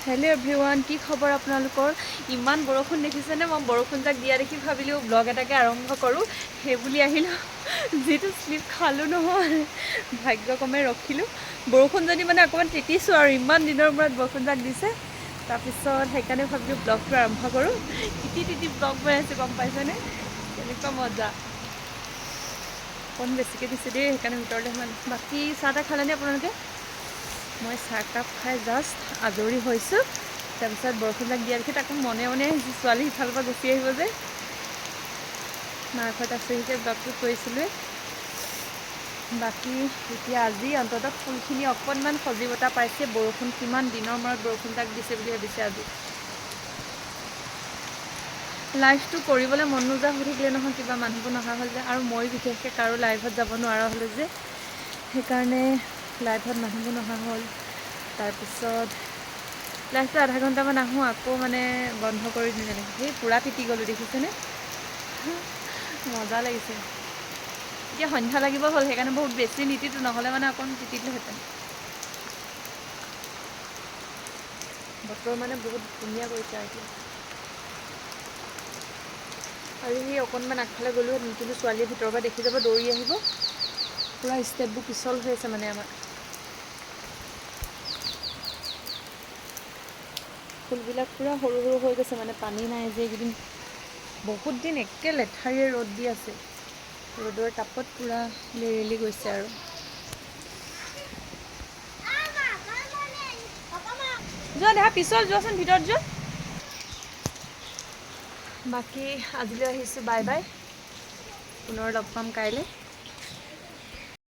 Hello' everyone, কি খবৰ আপোনালোকৰ? ইমান বৰষুণ দেখিছেনে? মই বৰষুণ যাক দিয়া দেখি ভাবিলোঁ ব্লগ এটাকে আৰম্ভ কৰোঁ। সেইবুলি আহিলোঁ, যিটো শ্লিপ খালোঁ নহয়, ভাগ্যক্ৰমে ৰখিলোঁ। বৰষুণ যদি মানে অকণমান তিতিছোঁ আৰু ইমান দিনৰ মূৰত বৰষুণ যাক দিছে। তাৰপিছত সেইকাৰণে ভাবিলোঁ ব্লগটো আৰম্ভ কৰোঁ। তিতি তিতি ব্লগ বনাই আছোঁ, গম পাইছেনে? কেনেকুৱা মজা। অকণ বেছিকৈ দিছে দেই, সেইকাৰণে ভিতৰলৈ সোমাল। বাকী চাহ তাহ খালেনে আপোনালোকে? মই চাহকাপ খাই জাষ্ট আজৰি হৈছোঁ। তাৰপিছত বৰষুণ যাক দিয়া দেখি তাকো মনে মনে আহিছোঁ, ছোৱালী সিফালৰ পৰা গুচি আহিব যে। মাৰ ঘৰত আছেহি যে ব্লগটো কৰিছিলোঁ। বাকী এতিয়া আজি অন্ততঃ ফুলখিনি অকণমান সজীৱতা পাইছে। বৰষুণ কিমান দিনৰ মূৰত বৰষুণ যাক দিছে বুলি ভাবিছে আজি। লাইভটো কৰিবলৈ মন নোযোৱা হৈ থাকিলে নহয়, কিবা মানুহবোৰ নহা হ'ল যে, আৰু মই বিশেষকৈ কাৰো লাইভত যাব নোৱাৰা হ'লোঁ যে, সেইকাৰণে লাইভত মানুহবোৰ নহা হ'ল। তাৰপিছত লাইভটো আধা ঘণ্টামান আহোঁ, আকৌ মানে বন্ধ কৰি দিলে। সেই পূৰা তিতি গ'লোঁ দেখিছেনে? মজা লাগিছে। এতিয়া সন্ধ্যা লাগিব হ'ল, সেইকাৰণে বহুত বেছি নিতিতো, নহ'লে মানে অকণ তিতিলোহেঁতেন। বতৰ মানে বহুত ধুনীয়া কৰিছে আৰু এতিয়া। আৰু সেই অকণমান আগফালে গ'লোহেঁতেন, কিন্তু ছোৱালীয়ে ভিতৰৰ পৰা দেখি যাব, দৌৰি আহিব। পূৰা ষ্টেপবোৰ পিছল হৈ আছে মানে আমাৰ। ফুলবিলাক পূৰা সৰু সৰু হৈ গৈছে, মানে পানী নাই যে এইকেইদিন। বহুত দিন একে লেঠাৰিয়ে ৰ'দ দি আছে। ৰ'দৰ তাপত পূৰা লেৰেলি গৈছে আৰু। যোৱা দেহা পিছল, যোৱাচোন ভিতৰত যোৱা। বাকী আজিলৈ আহিছোঁ, বাই বাই। পুনৰ লগ পাম কাইলৈ।